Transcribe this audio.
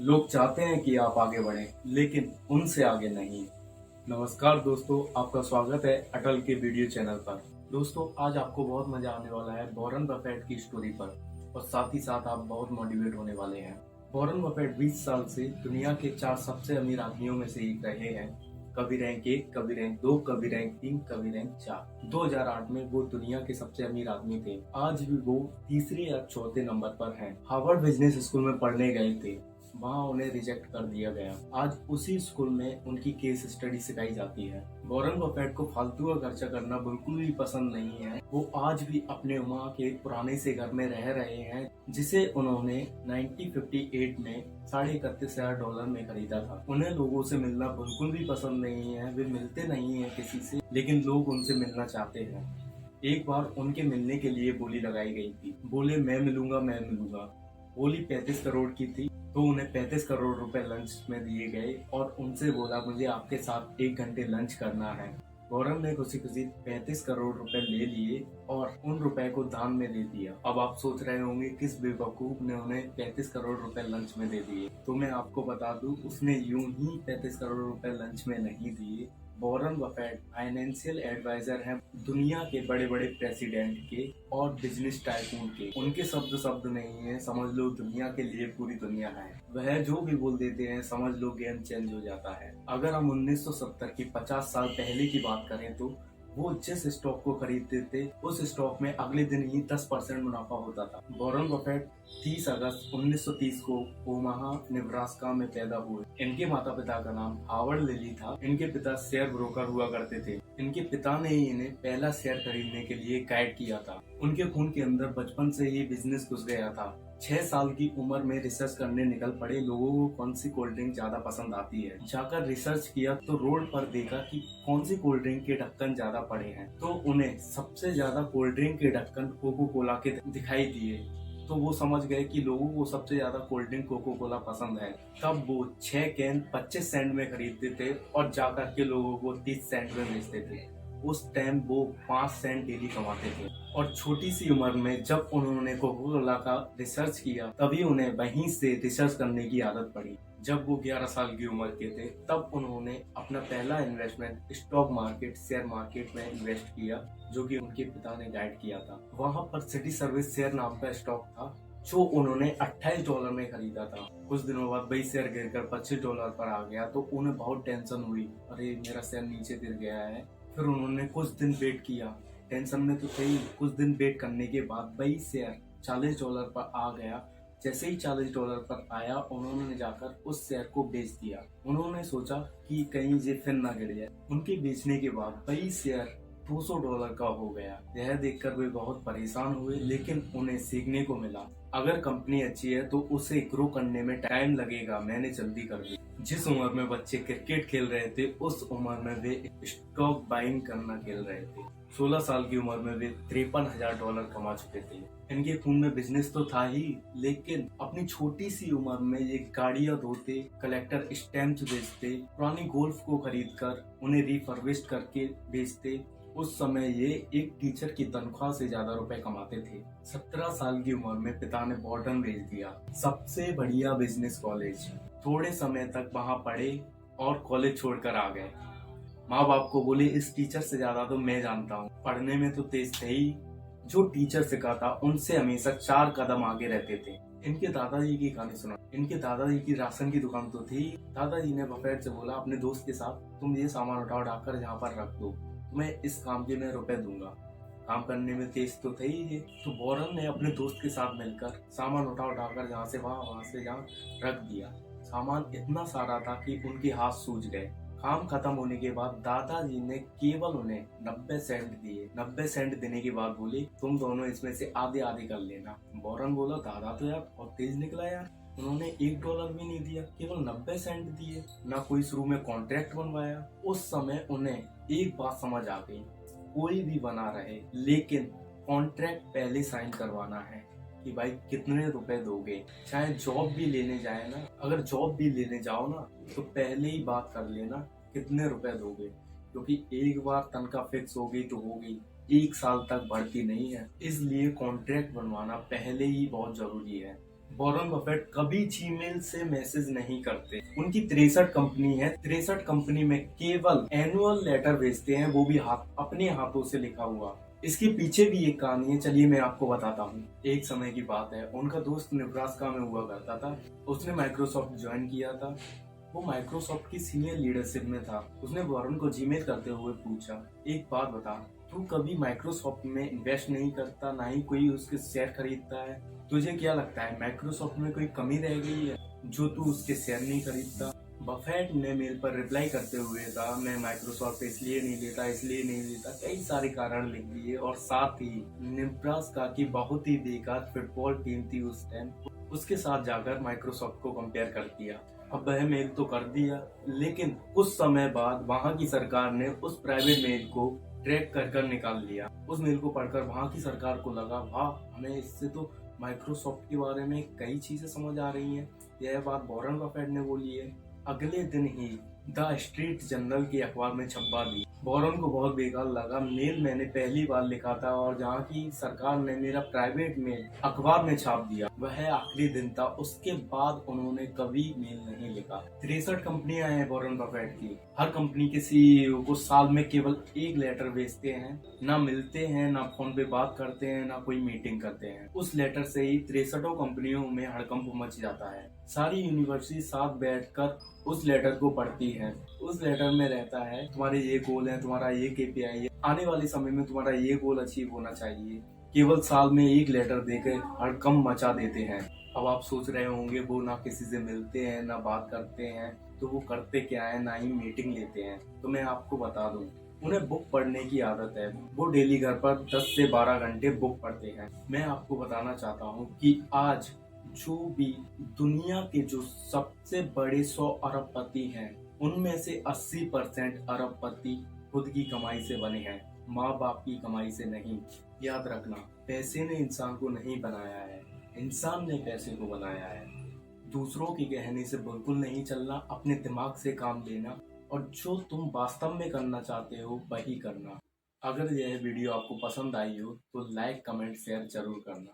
लोग चाहते हैं कि आप आगे बढ़ें, लेकिन उनसे आगे नहीं। नमस्कार दोस्तों, आपका स्वागत है अटल के वीडियो चैनल पर। दोस्तों, आज आपको बहुत मजा आने वाला है वॉरेन बफेट की स्टोरी पर और साथ ही साथ आप बहुत मोटिवेट होने वाले हैं। वॉरेन बफेट 20 साल से दुनिया के 4 सबसे अमीर आदमियों में से एक रहे हैं। कभी रैंक 1, कभी रैंक 2, कभी रैंक 3, कभी रैंक 4। 2008 में वो दुनिया के सबसे अमीर आदमी थे। आज भी वो तीसरे या चौथे नंबर पर हैं। हार्वर्ड बिजनेस स्कूल में पढ़ने गए थे, वहाँ उन्हें रिजेक्ट कर दिया गया। आज उसी स्कूल में उनकी केस स्टडी सिखाई जाती है। वॉरेन बफेट को फालतू का खर्चा करना बिल्कुल भी पसंद नहीं है। वो आज भी अपने वहाँ के पुराने से घर में रह रहे हैं, जिसे उन्होंने 1958 में $31,500 में खरीदा था। उन्हें लोगों से मिलना बिल्कुल भी पसंद नहीं है, वे मिलते नहीं है किसी से, लेकिन लोग उनसे मिलना चाहते हैं। एक बार उनके मिलने के लिए बोली लगाई गई थी। बोले मैं मिलूंगा, मैं मिलूंगा। बोली 35 करोड़ की थी, तो उन्हें 35 करोड़ रुपए लंच में दिए गए और उनसे बोला मुझे आपके साथ 1 घंटे लंच करना है। गौरव ने खुशी खुशी 35 करोड़ रुपए ले लिए और उन रुपए को दान में दे दिया। अब आप सोच रहे होंगे किस बेवकूफ ने उन्हें 35 करोड़ रुपए लंच में दे दिए। तो मैं आपको बता दूं, उसने यूं ही 35 करोड़ रुपए लंच में नहीं दिए। वॉरेन बफेट फाइनेंशियल एडवाइजर हैं दुनिया के बड़े बड़े प्रेसिडेंट के और बिजनेस टाइकून के। उनके शब्द शब्द नहीं है, समझ लो दुनिया के लिए पूरी दुनिया है। वह जो भी बोल देते हैं समझ लो गेम चेंज हो जाता है। अगर हम 1970 की 50 साल पहले की बात करें तो वो जिस स्टॉक को खरीदते थे उस स्टॉक में अगले दिन ही 10% मुनाफा होता था। वॉरेन बफेट 30 अगस्त 1930 को ओमाहा नेब्रास्का में पैदा हुए। इनके माता पिता का नाम हावर्ड लिली था। इनके पिता शेयर ब्रोकर हुआ करते थे। इनके पिता ने ही इन्हें पहला शेयर खरीदने के लिए गाइड किया था। उनके खून के अंदर बचपन से ही बिजनेस घुस गया था। 6 साल की उम्र में रिसर्च करने निकल पड़े लोगों को कौन सी कोल्ड ड्रिंक ज्यादा पसंद आती है। जाकर रिसर्च किया तो रोड पर देखा कि कौन सी कोल्ड ड्रिंक के ढक्कन ज्यादा पड़े हैं, तो उन्हें सबसे ज्यादा कोल्ड ड्रिंक के ढक्कन कोको कोला के दिखाई दिए। तो वो समझ गए कि लोगों को सबसे ज्यादा कोल्ड ड्रिंक कोको कोला पसंद है। तब वो 6 कैन 25 सेंट में खरीदते थे और जाकर के लोगों को 30 सेंट में बेचते थे। उस टाइम वो 5 सेंट डेली कमाते थे। और छोटी सी उम्र में जब उन्होंने कोको कोला का रिसर्च किया तभी उन्हें वहीं से रिसर्च करने की आदत पड़ी। जब वो 11 साल की उम्र के थे तब उन्होंने अपना पहला investment stock market share market में इन्वेस्ट किया, जो कि उनके पिता ने गाइड किया था। वहाँ पर सिटी सर्विस शेयर नाम का स्टॉक था जो उन्होंने $28 में खरीदा था। कुछ दिनों बाद वही शेयर गिरकर $25 पर आ गया तो उन्हें बहुत टेंशन हुई, अरे मेरा शेयर नीचे गिर गया है। फिर उन्होंने कुछ दिन वेट किया, टेंशन में तो सही। कुछ दिन वेट करने के बाद वही शेयर $40 पर आ गया। जैसे ही $40 पर आया उन्होंने जाकर उस शेयर को बेच दिया। उन्होंने सोचा कि कहीं ये फिर ना गिर जाए। उनके बेचने के बाद वही शेयर $200 का हो गया। यह देखकर वे बहुत परेशान हुए, लेकिन उन्हें सीखने को मिला अगर कंपनी अच्छी है तो उसे ग्रो करने में टाइम लगेगा, मैंने जल्दी कर दी। जिस उम्र में बच्चे क्रिकेट खेल रहे थे उस उम्र में वे स्टॉक बाइंग करना खेल रहे थे। 16 साल की उम्र में वे $53,000 कमा चुके थे। इनके खून में बिजनेस तो था ही, लेकिन अपनी छोटी सी उम्र में ये गाड़ियां धोते, कलेक्टर स्टैम्प्स बेचते, पुरानी गोल्फ को खरीदकर उन्हें रिफर्बिश्ड करके बेचते। उस समय ये एक टीचर की तनख्वाह से ज्यादा रुपए कमाते थे। 17 साल की उम्र में पिता ने बॉर्डन भेज दिया, सबसे बढ़िया बिजनेस कॉलेज। थोड़े समय तक वहाँ पढ़े और कॉलेज छोड़कर आ गए। माँ बाप को बोले इस टीचर से ज्यादा तो मैं जानता हूँ, पढ़ने में तो तेज थे ही। जो टीचर सिखाता उनसे हमेशा 4 कदम आगे रहते थे। इनके दादाजी की कहानी सुना। इनके दादाजी की राशन की दुकान तो थी। दादाजी ने बफेट से बोला अपने दोस्त के साथ, तुम ये सामान उठा उठाकर यहाँ पर रख दो, मैं इस काम के मैं रुपए दूंगा। काम करने में तेज तो थे ही ये। तो वॉरेन ने अपने दोस्त के साथ मिलकर सामान उठा उठाकर यहाँ से वहाँ से जहाँ रख दिया। सामान इतना सारा था कि उनके हाथ सूज गए। काम खत्म होने के बाद दादाजी ने केवल उन्हें 90 सेंट दिए। 90 सेंट देने के बाद बोले तुम दोनों इसमें से आधे आधे कर लेना। वॉरेन बोला दादा तो यार बहुत तेज निकला यार, उन्होंने $1 भी नहीं दिया, केवल 90 सेंट दिए। ना कोई शुरू में कॉन्ट्रैक्ट बनवाया। उस समय उन्हें एक बात समझ आ गई, कोई भी बना रहे लेकिन कॉन्ट्रैक्ट पहले साइन करवाना है कि भाई कितने रुपए दोगे। चाहे जॉब भी लेने जाए ना, अगर जॉब भी लेने जाओ ना तो पहले ही बात कर लेना कितने रुपए दोगे, क्योंकि एक बार तनख्वाह फिक्स हो गई तो हो गई, 1 साल तक बढ़ती नहीं है। इसलिए कॉन्ट्रैक्ट बनवाना पहले ही बहुत जरूरी है। वॉरेन बफेट कभी जीमेल से मैसेज नहीं करते। उनकी 63 कंपनी है, 63 कंपनी में केवल एनुअल लेटर भेजते हैं, वो भी अपने हाथों से लिखा हुआ। इसके पीछे भी एक कहानी है, चलिए मैं आपको बताता हूँ। एक समय की बात है, उनका दोस्त नेब्रास्का में हुआ करता था। उसने माइक्रोसॉफ्ट ज्वाइन किया था। वो माइक्रोसॉफ्ट की सीनियर लीडरशिप में था। उसने वॉरेन को जीमेल करते हुए पूछा, एक बात बता, तू कभी माइक्रोसॉफ्ट में इन्वेस्ट नहीं करता, ना ही कोई उसके शेयर खरीदता है। तुझे क्या लगता है माइक्रोसॉफ्ट में कोई कमी रह गई है जो तू उसके शेयर नहीं खरीदता? बफेट ने मेल पर रिप्लाई करते हुए कहा, मैं माइक्रोसॉफ्ट इसलिए नहीं लेता, कई सारे कारण लिख दिए और साथ ही नेब्रास्का की बहुत ही बेकार फुटबॉल टीम थी उस टाइम, उसके साथ जाकर माइक्रोसॉफ्ट को कंपेयर कर दिया। अब वह मेल तो कर दिया, लेकिन कुछ समय बाद वहां की सरकार ने उस प्राइवेट मेल को ट्रैक कर निकाल लिया। उस मेल को पढ़कर वहां की सरकार को लगा, वाह, हमें इससे तो माइक्रोसॉफ्ट के बारे में कई चीजें समझ आ रही हैं। यह बात वॉरेन बफेट ने बोली है। अगले दिन ही द स्ट्रीट जर्नल के अखबार में छपवा दी। वॉरेन को बहुत बेकार लगा, मेल मैंने पहली बार लिखा था और जहाँ की सरकार ने मेरा प्राइवेट मेल अखबार में छाप दिया, वह आखिरी दिन था। उसके बाद उन्होंने कभी मेल नहीं लिखा। 63 कंपनियां हैं वॉरेन बफेट की। हर कंपनी के सीईओ को साल में केवल एक लेटर भेजते हैं, ना मिलते हैं, ना फोन पे बात करते हैं, ना कोई मीटिंग करते हैं। उस लेटर से ही 63 कंपनियों में हड़कंप मच जाता है। सारी यूनिवर्सिटी साथ बैठकर उस लेटर को पढ़ती है। उस लेटर में रहता है, तुम्हारे ये गोल है, तुम्हारा ये केपीआई है, आने वाले समय में तुम्हारा ये गोल अचीव होना चाहिए। केवल साल में एक लेटर देकर हड़कंप मचा देते हैं। अब आप सोच रहे होंगे, वो ना किसी से मिलते हैं, ना बात करते हैं, तो वो करते क्या है, ना ही मीटिंग लेते हैं। तो मैं आपको बता दूं, उन्हें बुक पढ़ने की आदत है। वो डेली घर पर 10 से 12 घंटे बुक पढ़ते हैं। मैं आपको बताना चाहता हूँ कि आज जो भी दुनिया के जो सबसे बड़े 100 अरबपति हैं, उनमें से 80% अरबपति खुद की कमाई से बने हैं, माँ बाप की कमाई से नहीं। याद रखना, पैसे ने इंसान को नहीं बनाया है, इंसान ने पैसे को बनाया है। दूसरों के कहने से बिल्कुल नहीं चलना, अपने दिमाग से काम लेना और जो तुम वास्तव में करना चाहते हो वही करना। अगर यह वीडियो आपको पसंद आई हो तो लाइक, कमेंट, शेयर जरूर करना।